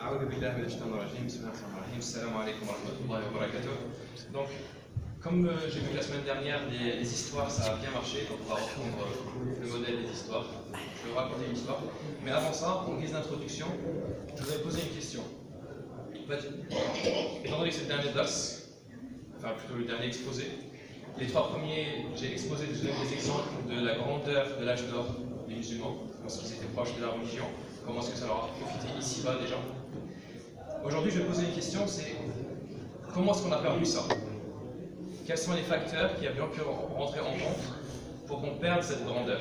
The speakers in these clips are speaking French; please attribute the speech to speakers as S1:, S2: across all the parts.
S1: أعوذ بالله من الشيطان الرجيم. بسم الله الرحمن الرحيم. السلام عليكم ورحمة الله وبركاته. Donc, comme j'ai vu la semaine dernière, les histoires ça a bien marché, donc on va reprendre le modèle des histoires. Je vais vous raconter une histoire. Mais avant ça, en guise d'introduction, je voudrais poser une question. En fait, étant donné que c'est le dernier dars, enfin plutôt le dernier exposé, les trois premiers, j'ai exposé des exemples de la grandeur de l'âge d'or des musulmans, comment est-ce qu'ils étaient proches de la religion, comment est-ce que ça leur a profité ici-bas déjà. Aujourd'hui, je vais poser une question, c'est comment est-ce qu'on a perdu ça? Quels sont les facteurs qui ont bien pu rentrer en compte pour qu'on perde cette grandeur?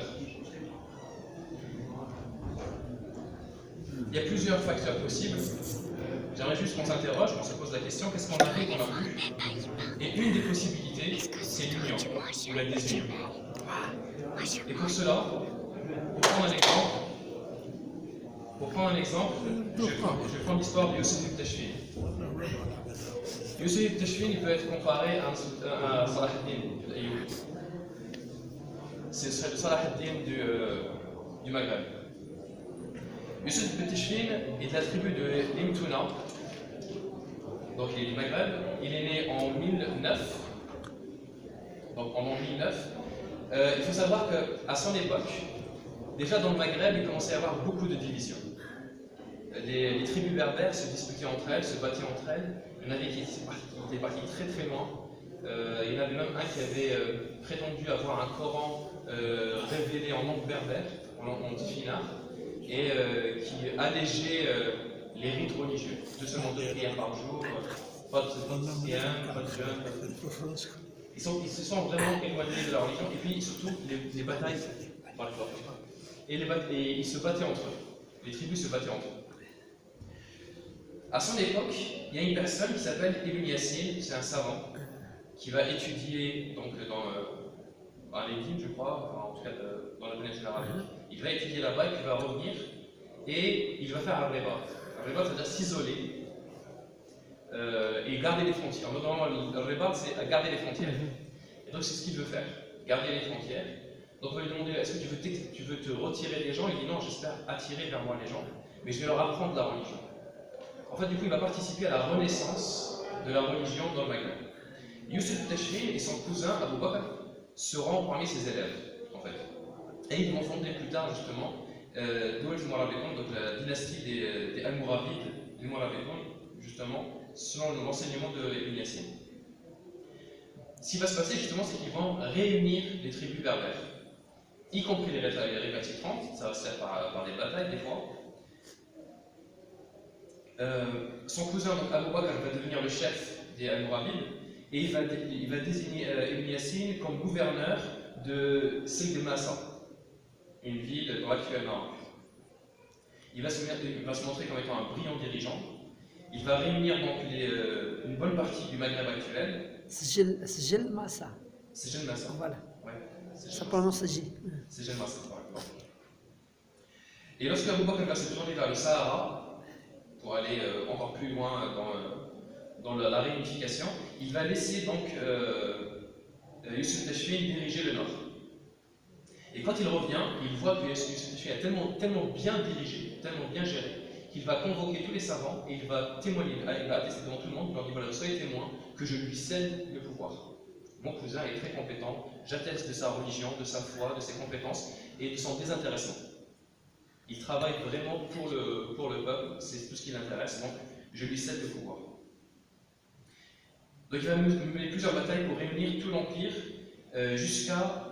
S1: Il y a plusieurs facteurs possibles. J'aimerais juste qu'on s'interroge, qu'on se pose la question, qu'est-ce qu'on avait qu'on n'a plus? Et une des possibilités, c'est l'union, ou la désunion. Et pour cela, pour prendre un exemple, je vais prendre l'histoire de Youssef ibn Tashfin. Youssef ibn Tashfin, il peut être comparé à Salah ad-Din al-Ayyubi. C'est le Salah ad-Din du Maghreb. Youssef ibn Tashfin est de la tribu de Limtuna, donc il est du Maghreb. Il est né en 1009, donc en l'an 1009. Il faut savoir qu'à son époque, déjà dans le Maghreb, il commençait à y avoir beaucoup de divisions. Les tribus berbères se disputaient entre elles, se battaient entre elles. Il y en avait qui étaient partis très très loin. Il y en avait même un qui avait prétendu avoir un Coran révélé en langue berbère, en difinard, et qui allégeait les rites religieux. 2 secondes de prière par jour, pas de sienne, pas de jeûne. Ils se sont vraiment éloignés de la religion, et puis surtout les batailles. Et ils se battaient entre eux. Les tribus se battaient entre eux. À son époque, il y a une personne qui s'appelle Ibn Yassin, c'est un savant, qui va étudier donc, dans les villes, je crois, enfin, en tout cas dans la péninsule arabique. Il va étudier là-bas, et puis il va revenir, et il va faire un rébat. Un rébat, c'est-à-dire s'isoler et garder les frontières. Normalement, le rébat, c'est garder les frontières. Et donc, c'est ce qu'il veut faire, garder les frontières. Donc, on va lui demander, est-ce que tu veux te retirer des gens? Il dit non, j'espère attirer vers moi les gens, mais je vais leur apprendre la religion. En fait, du coup, il va participer à la renaissance de la religion dans le Maghreb. Youssef Tashfin et son cousin Abu Bakr seront parmi ses élèves, en fait. Et ils vont fonder plus tard, justement, donc la dynastie des Almoravides, justement, selon l'enseignement de Ibn Yassin. Ce qui va se passer, justement, c'est qu'ils vont réunir les tribus berbères, y compris les récalcitrantes, ça va se faire par des batailles, des fois. Son cousin, donc Abu Bakr, va devenir le chef des Almoravides et il va désigner Ibn Yassin comme gouverneur de Seyid Massa, une ville dans l'actuel Maroc. Il va se montrer comme étant un brillant dirigeant. Il va réunir donc une bonne partie du Maghreb actuel.
S2: Sejel Massa.
S1: Sejel Massa.
S2: Voilà.
S1: Ouais,
S2: Ça prononce J.
S1: Sejel Massa. Ouais. Et lorsque Abu Bakr va se tourner vers le Sahara, pour aller encore plus loin dans la réunification, il va laisser donc Youssef Tashfin diriger le nord. Et quand il revient, il voit que Youssef Tashfin a tellement bien dirigé, tellement bien géré, qu'il va convoquer tous les savants et il va témoigner, il va attester devant tout le monde, il leur dit voilà, soyez témoins que je lui cède le pouvoir. Mon cousin est très compétent, j'atteste de sa religion, de sa foi, de ses compétences et de son désintéressement. Il travaille vraiment pour le peuple, c'est tout ce qui l'intéresse, donc je lui cède le pouvoir. Donc il va mener plusieurs batailles pour réunir tout l'Empire jusqu'à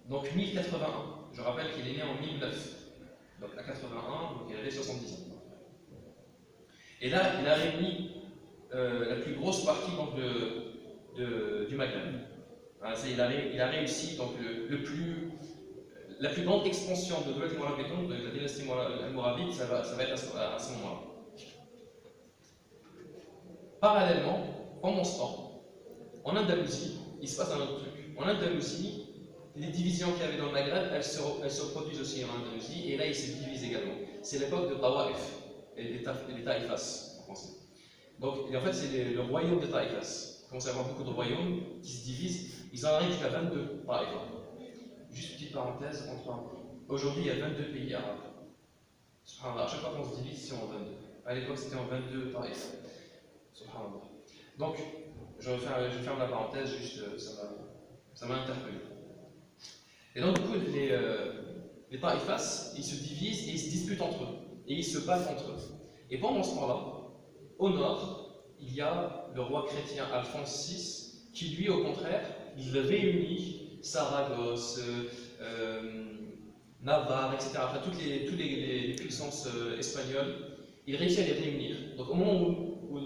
S1: 1081. Je rappelle qu'il est né en 1009, donc à 81, donc il avait 70 ans. Et là, il a réuni la plus grosse partie donc, du Maghreb. Il a réussi donc, la plus grande expansion de la dynastie almoravide, ça va être à ce moment-là. Parallèlement, pendant ce temps, en Andalousie, il se passe un autre truc. En Andalousie, les divisions qu'il y avait dans le Maghreb, elles se produisent aussi en Andalousie, et là, ils se divisent également. C'est l'époque de Tawaif et des Taïfas en français. Donc, en fait, c'est le royaume de Taïfas. Il commence à y avoir beaucoup de royaumes qui se divisent. Ils en arrivent jusqu'à 22 Taïfas. Juste une petite parenthèse, aujourd'hui il y a 22 pays arabes. À chaque fois qu'on se divise, c'est en 22. À l'époque, c'était en 22 taïf. Subhanallah. Donc, je ferme la parenthèse, juste, ça m'a interpellé. Et donc, du coup, les taïfas, ils se divisent et ils se disputent entre eux. Et ils se battent entre eux. Et pendant ce temps-là, au nord, il y a le roi chrétien Alphonse VI, qui lui, au contraire, il réunit Saragosse, Navarre, etc. Enfin, toutes les puissances espagnoles, il réussit à les réunir. Donc, au moment où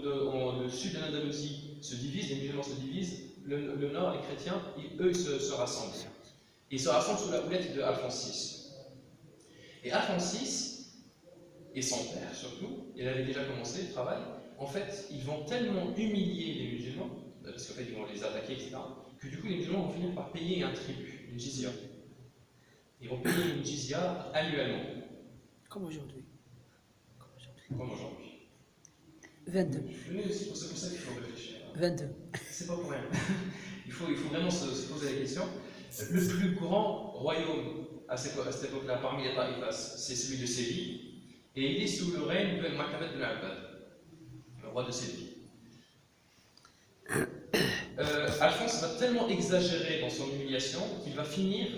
S1: le sud de l'Andalousie se divise, les musulmans se divisent, le nord, les chrétiens, eux, se rassemblent. Ils se rassemblent sous la houlette de Alphonse VI. Et Alphonse VI, et son père surtout, il avait déjà commencé le travail, en fait, ils vont tellement humilier les musulmans, parce qu'en fait, ils vont les attaquer, etc., que du coup, les musulmans vont finir par payer un tribut, une jizya. Ils vont payer une jizya annuellement.
S2: Comme aujourd'hui.
S1: Comme aujourd'hui.
S2: 22.
S1: C'est pour ça qu'il faut réfléchir.
S2: 22.
S1: C'est pas pour rien. Il faut vraiment se poser la question. Le plus grand royaume à cette époque-là, parmi les taïfas, c'est celui de Séville. Et il est sous le règne de Al-Makamed bin Abbad, le roi de Séville. Alphonse va tellement exagérer dans son humiliation qu'il va finir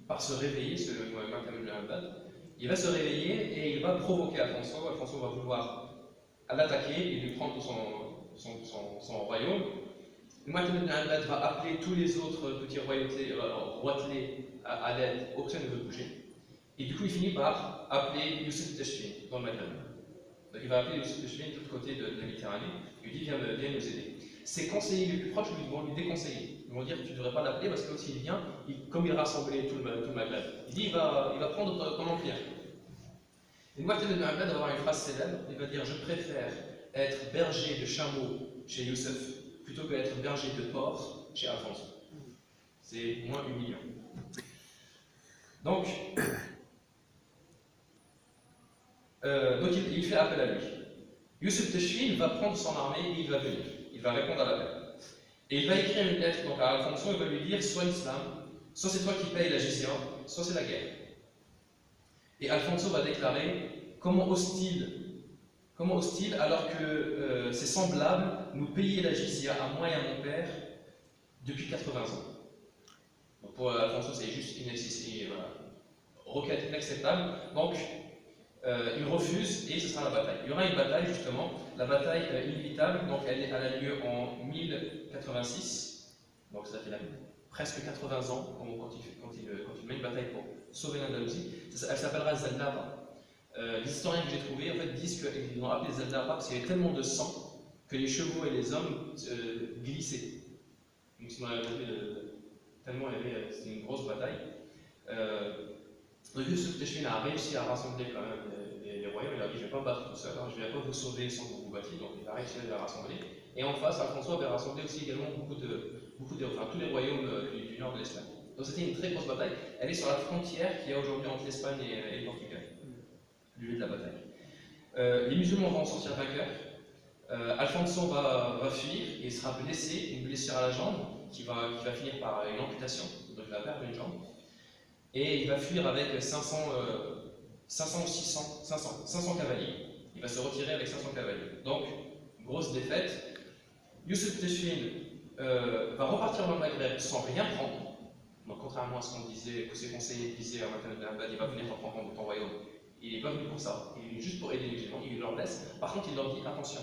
S1: par se réveiller, ce Makamed bin Abbad. Il va se réveiller et il va provoquer Alphonse. Alphonse va vouloir l'attaquer et lui prendre son royaume. Makamed bin Abbad va appeler tous les autres petits roitelets à l'aide, aucun ne veut bouger. Et du coup, il finit par appeler Youssef Tachfin dans le Maghreb. Donc, il va appeler Youssef Tachfin de l'autre côté de la Méditerranée. Il lui dit viens nous aider. Ses conseillers les plus proches vont lui déconseiller. Ils vont dire tu ne devrais pas l'appeler parce que s'il vient, comme il rassemblait tout le Maghreb, il dit il va prendre ton empire. Et Mouatab ibn Abbad va avoir une phrase célèbre. Il va dire je préfère être berger de chameau chez Youssef plutôt que d'être berger de porc chez Alphonse. C'est moins humiliant. Donc il fait appel à lui. Youssef Tachfin va prendre son armée et il va venir. Il va répondre à l'appel. Et il va écrire une lettre donc, à Alphonse, il va lui dire soit l'islam, soit c'est toi qui payes la jizya, soit c'est la guerre. Et Alfonso va déclarer comment hostile alors que ses semblables nous payaient la jizya à moi et à mon père depuis 80 ans. Donc pour Alfonso, c'est juste une requête inacceptable. Donc il refuse et ce sera la bataille. Il y aura une bataille justement, la bataille inévitable, donc elle a lieu en 1086, donc ça fait presque 80 ans quand il met une bataille pour sauver l'Andalousie. Elle s'appellera Zaldaba. Les historiens que j'ai trouvés en fait, disent qu'ils l'ont appelé Zaldaba parce qu'il y avait tellement de sang que les chevaux et les hommes glissaient. Donc tellement c'était une grosse bataille. Donc Youssef Tachfin a réussi à rassembler quand même les royaumes. Il a dit je ne vais pas me battre tout seul, je ne vais pas vous sauver sans que vous vous battiez. Donc il a réussi à les rassembler. Et en face, Alfonso avait rassemblé aussi également tous les royaumes du nord de l'Espagne. Donc c'était une très grosse bataille. Elle est sur la frontière qu'il y a aujourd'hui entre l'Espagne et le Portugal, le lieu de la bataille. Les musulmans vont en sortir vainqueurs. Alfonso va fuir et il sera blessé, une blessure à la jambe qui va finir par une amputation, donc il va perdre une jambe. Et il va fuir avec 500 cavaliers. Il va se retirer avec 500 cavaliers. Donc, grosse défaite. Youssef Tachfin va repartir dans le Maghreb sans rien prendre. Donc, contrairement à ce qu'on disait, que ses conseillers disaient à Mouatab ibn Abbad, il va venir pour prendre ton royaume. Il n'est pas venu pour ça. Il est venu juste pour aider les musulmans. Il leur laisse. Par contre, il leur dit attention,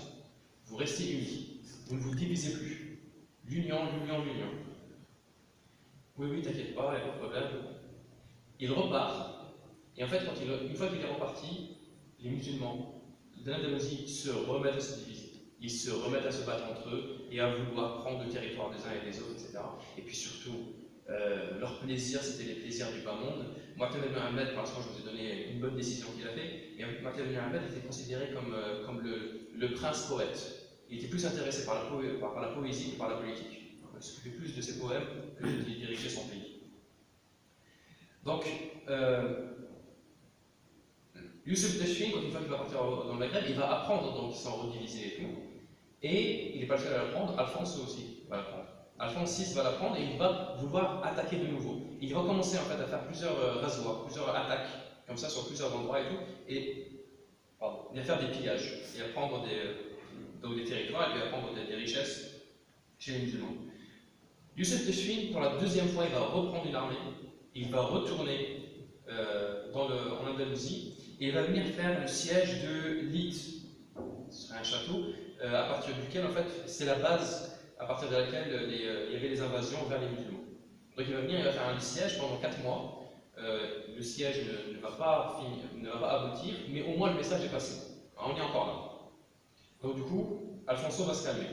S1: vous restez unis. Vous ne vous divisez plus. L'union. Oui, t'inquiète pas, il n'y a pas de problème. Il repart, et en fait, une fois qu'il est reparti, les musulmans de l'Andalousie se remettent à se diviser. Ils se remettent à se battre entre eux et à vouloir prendre le territoire des uns et des autres, etc. Et puis surtout, leur plaisir, c'était les plaisirs du bas monde. Mouatab ibn Abbad, pour l'instant, je vous ai donné une bonne décision qu'il a fait, mais Mouatab ibn Abbad était considéré comme le prince poète. Il était plus intéressé par la poésie que par la politique. Il s'occupait plus de ses poèmes que de diriger son pays. Donc, Youssef Tachfin, une fois qu'il va partir dans le Maghreb, il va apprendre donc qu'ils sont redivisés et tout. Et il n'est pas le seul à l'apprendre, Alphonse aussi va l'apprendre. Alphonse VI va l'apprendre et il va vouloir attaquer de nouveau. Il va commencer en fait à faire plusieurs razzias, plusieurs attaques, comme ça sur plusieurs endroits et tout. Et il va faire des pillages, il va prendre des territoires et puis il va prendre des richesses chez les musulmans. Youssef Teshfin, pour la deuxième fois, il va reprendre une armée, il va retourner en Andalousie et il va venir faire le siège de Lith. Ce serait un château à partir duquel, en fait, c'est la base à partir de laquelle il y avait les invasions vers les musulmans. Donc il va venir, il va faire un siège pendant 4 mois. Le siège ne va pas aboutir, mais au moins le message est passé. Alors, on est encore là. Donc du coup, Alfonso va se calmer.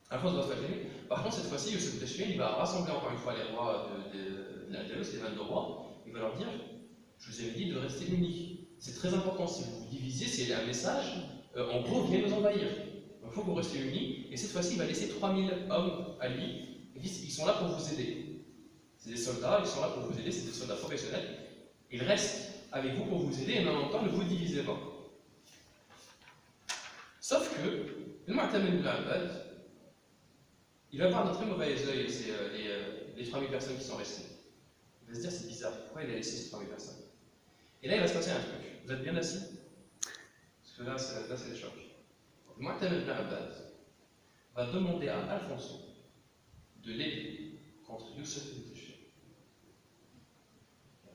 S1: Par contre, cette fois-ci, Youssef Teshfin, il va rassembler encore une fois les rois de l'Andalous, les 22 rois. Il va leur dire, je vous avais dit de rester unis. C'est très important, si vous vous divisez, c'est un message, en gros, viens nous envahir. Donc il faut que vous restiez unis. Et cette fois-ci, il va laisser 3000 hommes à lui. Ils sont là pour vous aider. C'est des soldats, ils sont là pour vous aider, c'est des soldats professionnels. Ils restent avec vous pour vous aider, et en même temps, ne vous divisez pas. Sauf que, le Mu'tamid ibn Abbad, il va voir d'un très mauvais œil les 3000 personnes qui sont restées. Il va se dire, c'est bizarre, pourquoi il a laissé ces 3000 personnes? Et là, il va se passer un truc. Vous êtes bien assis? Parce que là, c'est le choc. Le Mu'tamid ibn Abbad va demander à Alfonso de l'aider contre Youssef Teshfin.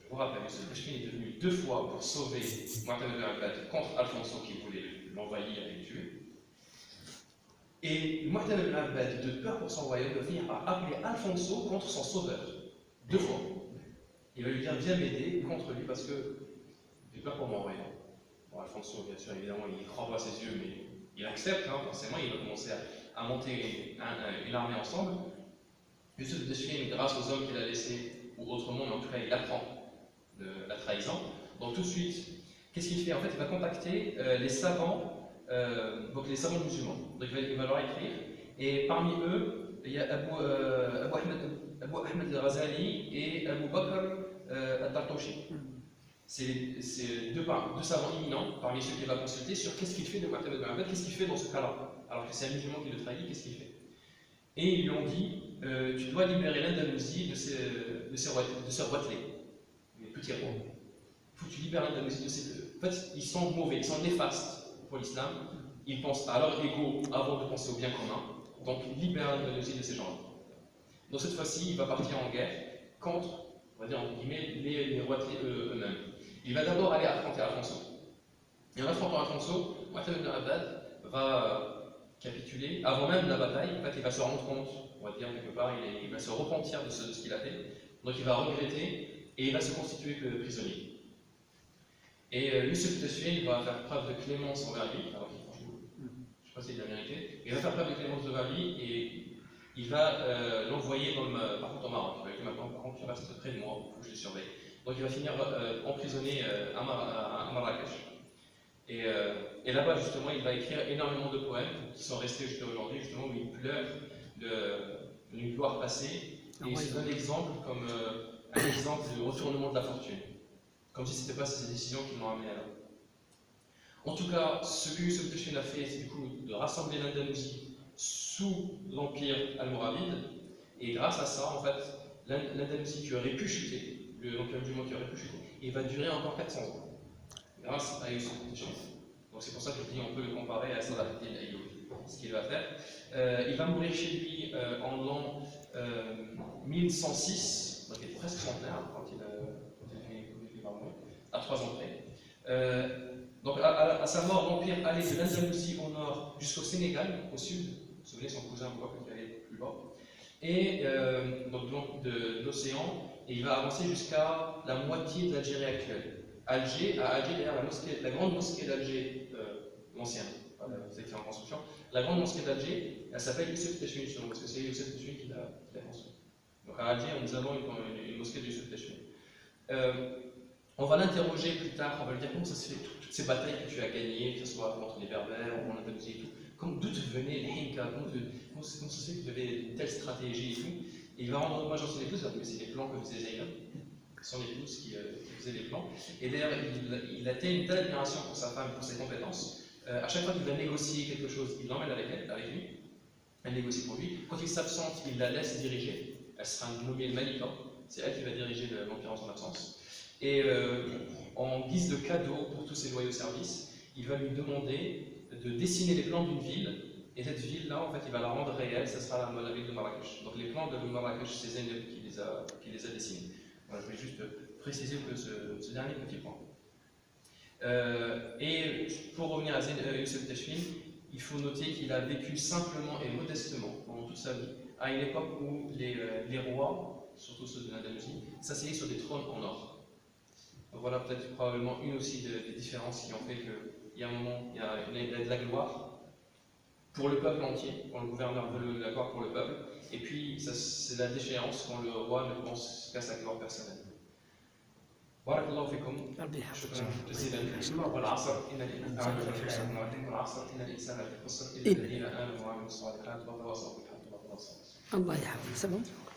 S1: Je vous rappelle, Youssef Teshfin est devenu 2 fois pour sauver Mu'tamid ibn Abbad contre Alfonso qui voulait l'envahir et le tuer. Et Mu'tamid ibn Abbad, de peur pour son royaume, va finir par appeler Alfonso contre son sauveur. 2 fois. Il va lui dire, viens m'aider contre lui parce que j'ai peur pour mon royaume. Bon, Alfonso, bien sûr, évidemment, il ne croit pas à ses yeux, mais il accepte, forcément, il va commencer à monter une armée ensemble. Youssef Teshfin, grâce aux hommes qu'il a laissés, ou autrement, mais en tout cas, il apprend la trahison. Donc tout de suite, qu'est-ce qu'il fait? En fait, il va contacter les savants, donc les savants musulmans. Donc il va leur écrire, et parmi eux, il y a Abu Ahmed al-Ghazali et Abu Bakr al-Tartouchi. C'est deux savants éminents parmi ceux qu'il va consulter sur qu'est-ce qu'il fait de Mu'tamid ibn Abbad, qu'est-ce qu'il fait dans ce cas-là, alors que c'est un musulman qui le trahit, qu'est-ce qu'il fait? Et ils lui ont dit, tu dois libérer l'Andalousie de ces roitelets, les petits rois. Il faut que tu libères l'Andalousie de ces... En fait, ils sont mauvais, ils sont néfastes pour l'islam. Ils pensent à leur ego avant de penser au bien commun. Donc, libère l'Andalousie de ces gens-là. Donc, cette fois-ci, il va partir en guerre contre, on va dire entre guillemets, les roitelets eux-mêmes. Il va d'abord aller affronter Alfonso. Et en affrontant Alfonso, Mu'tamid ibn Abbad va capituler avant même la bataille. En fait, il va se rendre compte, on va dire quelque part, il va se repentir de ce qu'il a fait. Donc, il va regretter et il va se constituer prisonnier. Et Youssef Teshfin va faire preuve de clémence envers lui, alors qu'il franchement, je ne sais pas s'il l'a mérité. Il va faire preuve de clémence envers lui et il va l'envoyer par contre au Maroc. Il va dire maintenant, par contre, tu restes près de moi, il faut que je le surveille. Donc il va finir emprisonné à Marrakech. Et là-bas, justement, il va écrire énormément de poèmes qui sont restés jusqu'à aujourd'hui, justement, où il pleure d'une gloire passée. Et il se donne l'exemple comme un exemple de retournement de la fortune. Comme si ce n'était pas ces décisions qui l'ont amené à là. En tout cas, ce que Youssef Teshfin a fait, c'est du coup de rassembler l'Andalousie sous l'empire almoravide. Et grâce à ça, en fait, l'Andalousie qui aurait pu chuter, l'empire musulman qui aurait pu chuter, il va durer encore 400 ans. Grâce à Youssef Teshfin. Donc c'est pour ça que je dis on peut le comparer à Salah ad-Din al-Ayyubi, ce qu'il va faire. Il va mourir chez lui en l'an 1106, donc il est presque centenaire quand il va mourir, à 3 ans près. Donc à sa mort, l'empire allait de l'Andalousie au nord jusqu'au Sénégal, au sud. Vous vous souvenez, son cousin, vous voyez qu'il allait plus bas. Et donc de l'océan, et il va avancer jusqu'à la moitié de l'Algérie actuelle. Alger, d'ailleurs, la grande mosquée d'Alger, l'ancienne, celle qui est en construction, la grande mosquée d'Alger, elle s'appelle Youssef Teshfin justement, parce que c'est Youssef Teshfin qui l'a construite. Donc à Alger, nous avons une mosquée de Youssef Teshfin. On va l'interroger plus tard, on va lui dire comment ça se fait, toutes ces batailles que tu as gagnées, que ce soit contre les Berbères ou en Andalousie et tout, d'où te venaient les Hinka, comment ça se fait que tu avais une telle stratégie et tout. Et il va rendre hommage à son épouse, parce que c'est les plans que faisait Zaynab, son épouse qui faisait les plans. Et d'ailleurs, il a une telle admiration pour sa femme, pour ses compétences. À chaque fois qu'il va négocier quelque chose, il l'emmène avec lui, elle négocie pour lui. Quand il s'absente, il la laisse diriger. Elle sera nommée Malika, c'est elle qui va diriger l'empire en son absence. Et en guise de cadeau pour tous ses loyaux services, il va lui demander de dessiner les plans d'une ville, et cette ville-là, en fait, il va la rendre réelle, ce sera la ville de Marrakech. Donc les plans de Marrakech, c'est Zeynep qui les a dessinés. Voilà, je vais juste préciser que ce dernier petit point. Et pour revenir à Youssef Tachfine, il faut noter qu'il a vécu simplement et modestement pendant toute sa vie, à une époque où les rois, surtout ceux de l'Andalousie, s'asseyaient sur des trônes en or. Donc voilà peut-être probablement une aussi des différences qui ont fait qu'il y a un moment, il y a de la gloire pour le peuple entier, quand le gouverneur veut de la gloire pour le peuple, et puis c'est la déchéance quand le roi ne pense qu'à sa gloire personnelle. بارك الله فيكم. شكرا جزيلا. والعصر إن الإنسان لفي خسر إلا الذين آمنوا وعملوا الصالحات وتواصوا بالحق وتواصوا.
S2: الله يحفظك.